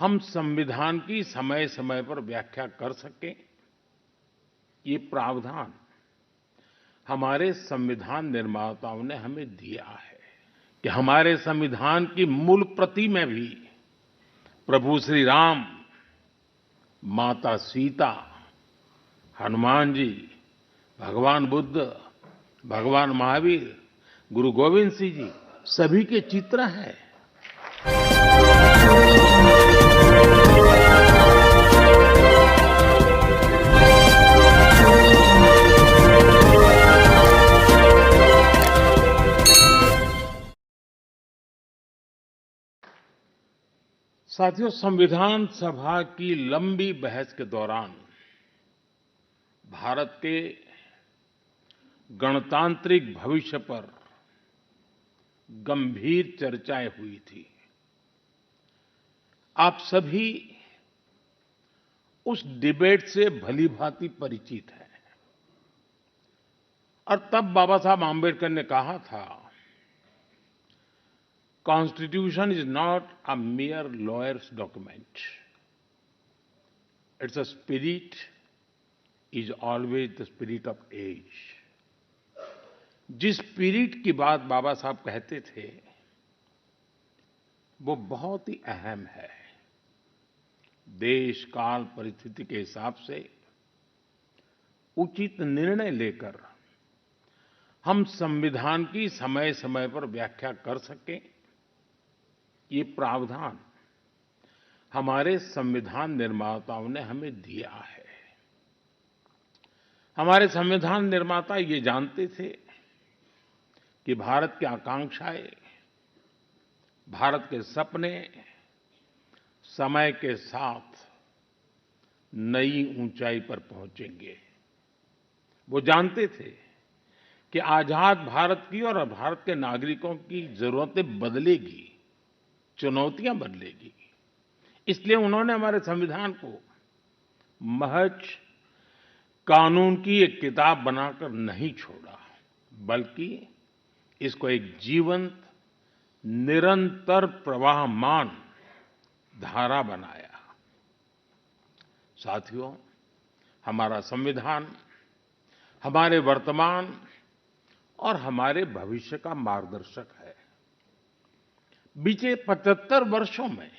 हम संविधान की समय समय पर व्याख्या कर सकें, ये प्रावधान हमारे संविधान निर्माताओं ने हमें दिया है कि हमारे संविधान की मूल प्रति में भी प्रभु श्री राम, माता सीता, हनुमान जी, भगवान बुद्ध, भगवान महावीर, गुरु गोविंद सिंह जी सभी के चित्र हैं। साथियों, संविधान सभा की लंबी बहस के दौरान भारत के गणतांत्रिक भविष्य पर गंभीर चर्चाएं हुई थी। आप सभी उस डिबेट से भलीभांति परिचित हैं और तब बाबा साहब आम्बेडकर ने कहा था, constitution is not a mere lawyer's document. Its spirit is always the spirit of age. जिस स्पिरिट की बात बाबा साहब कहते थे वो बहुत ही अहम है। देश काल परिस्थिति के हिसाब से उचित निर्णय लेकर हम संविधान की समय समय पर व्याख्या कर सकें, ये प्रावधान हमारे संविधान निर्माताओं ने हमें दिया है। हमारे संविधान निर्माता ये जानते थे कि भारत की आकांक्षाएं, भारत के सपने समय के साथ नई ऊंचाई पर पहुंचेंगे। वो जानते थे कि आजाद भारत की और भारत के नागरिकों की जरूरतें बदलेगी, चुनौतियां बदलेगी। इसलिए उन्होंने हमारे संविधान को महज कानून की एक किताब बनाकर नहीं छोड़ा, बल्कि इसको एक जीवंत, निरंतर प्रवाहमान धारा बनाया। साथियों, हमारा संविधान हमारे वर्तमान और हमारे भविष्य का मार्गदर्शक है। बीते 75 वर्षों में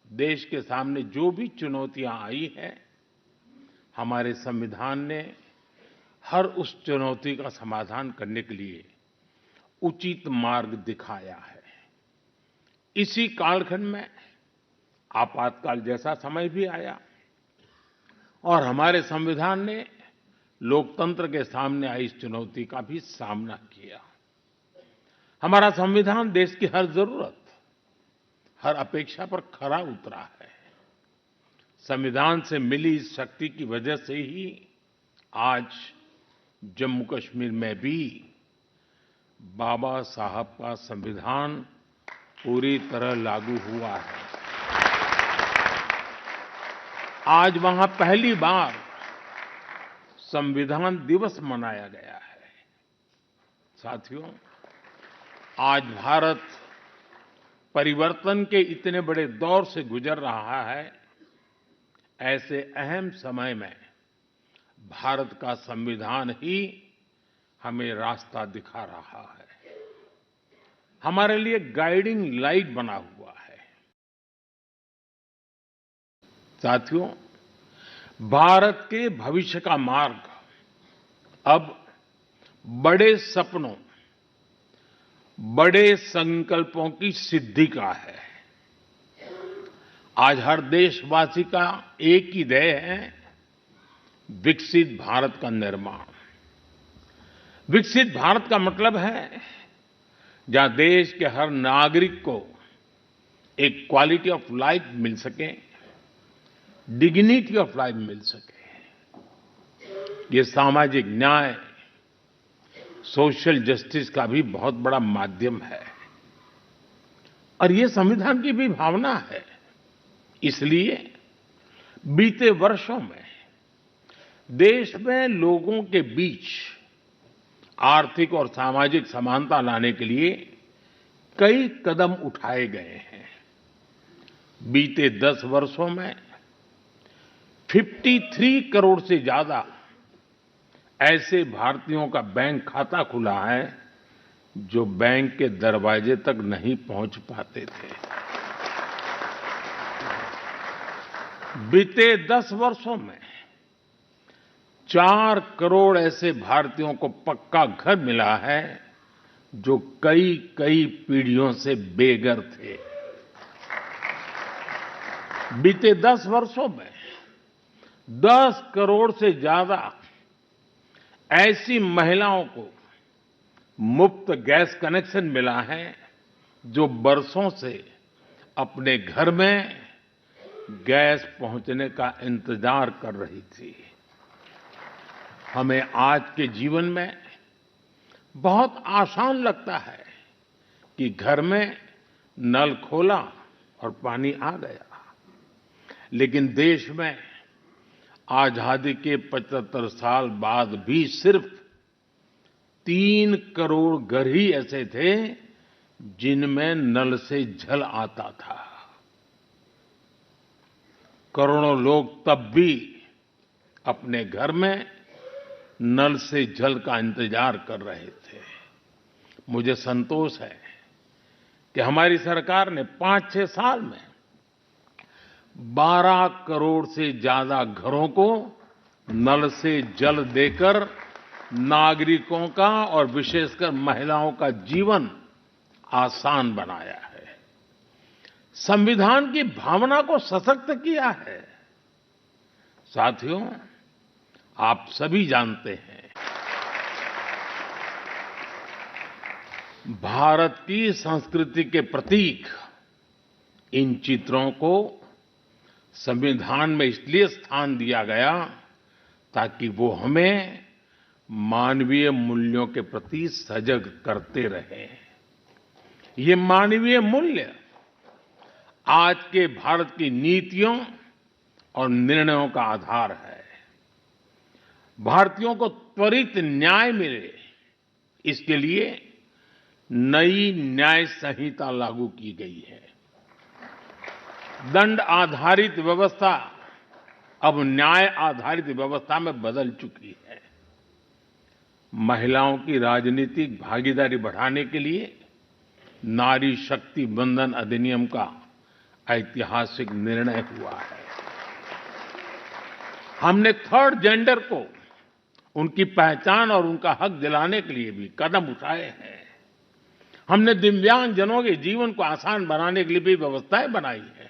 देश के सामने जो भी चुनौतियां आई हैं, हमारे संविधान ने हर उस चुनौती का समाधान करने के लिए उचित मार्ग दिखाया है। इसी कालखंड में आपातकाल जैसा समय भी आया और हमारे संविधान ने लोकतंत्र के सामने आई इस चुनौती का भी सामना किया। हमारा संविधान देश की हर जरूरत, हर अपेक्षा पर खरा उतरा है। संविधान से मिली इस शक्ति की वजह से ही आज जम्मू कश्मीर में भी बाबा साहब का संविधान पूरी तरह लागू हुआ है। आज वहां पहली बार संविधान दिवस मनाया गया है। साथियों, आज भारत परिवर्तन के इतने बड़े दौर से गुजर रहा है। ऐसे अहम समय में भारत का संविधान ही हमें रास्ता दिखा रहा है, हमारे लिए गाइडिंग लाइट बना हुआ है। साथियों, भारत के भविष्य का मार्ग अब बड़े सपनों, बड़े संकल्पों की सिद्धि का है। आज हर देशवासी का एक ही ध्येय है, विकसित भारत का निर्माण। विकसित भारत का मतलब है जहां देश के हर नागरिक को एक क्वालिटी ऑफ लाइफ मिल सके, डिग्निटी ऑफ लाइफ मिल सके। ये सामाजिक न्याय, सोशल जस्टिस का भी बहुत बड़ा माध्यम है और ये संविधान की भी भावना है। इसलिए बीते वर्षों में देश में लोगों के बीच आर्थिक और सामाजिक समानता लाने के लिए कई कदम उठाए गए हैं। बीते 10 वर्षों में 53 करोड़ से ज्यादा ऐसे भारतीयों का बैंक खाता खुला है जो बैंक के दरवाजे तक नहीं पहुंच पाते थे। बीते 10 वर्षों में 4 करोड़ ऐसे भारतीयों को पक्का घर मिला है जो कई कई पीढ़ियों से बेघर थे। बीते 10 वर्षों में 10 करोड़ से ज्यादा ऐसी महिलाओं को मुफ्त गैस कनेक्शन मिला है जो बरसों से अपने घर में गैस पहुंचने का इंतजार कर रही थी। हमें आज के जीवन में बहुत आसान लगता है कि घर में नल खोला और पानी आ गया, लेकिन देश में आजादी के 75 साल बाद भी सिर्फ 3 करोड़ घर ही ऐसे थे जिनमें नल से जल आता था। करोड़ों लोग तब भी अपने घर में नल से जल का इंतजार कर रहे थे। मुझे संतोष है कि हमारी सरकार ने 5-6 साल में 12 करोड़ से ज्यादा घरों को नल से जल देकर नागरिकों का और विशेषकर महिलाओं का जीवन आसान बनाया है, संविधान की भावना को सशक्त किया है। साथियों, आप सभी जानते हैं भारत की संस्कृति के प्रतीक इन चित्रों को संविधान में इसलिए स्थान दिया गया ताकि वो हमें मानवीय मूल्यों के प्रति सजग करते रहें। ये मानवीय मूल्य आज के भारत की नीतियों और निर्णयों का आधार है। भारतीयों को त्वरित न्याय मिले, इसके लिए नई न्याय संहिता लागू की गई है। दंड आधारित व्यवस्था अब न्याय आधारित व्यवस्था में बदल चुकी है। महिलाओं की राजनीतिक भागीदारी बढ़ाने के लिए नारी शक्ति बंधन अधिनियम का ऐतिहासिक निर्णय हुआ है। हमने थर्ड जेंडर को उनकी पहचान और उनका हक दिलाने के लिए भी कदम उठाए हैं। हमने दिव्यांगजनों के जीवन को आसान बनाने के लिए भी व्यवस्थाएं बनाई हैं।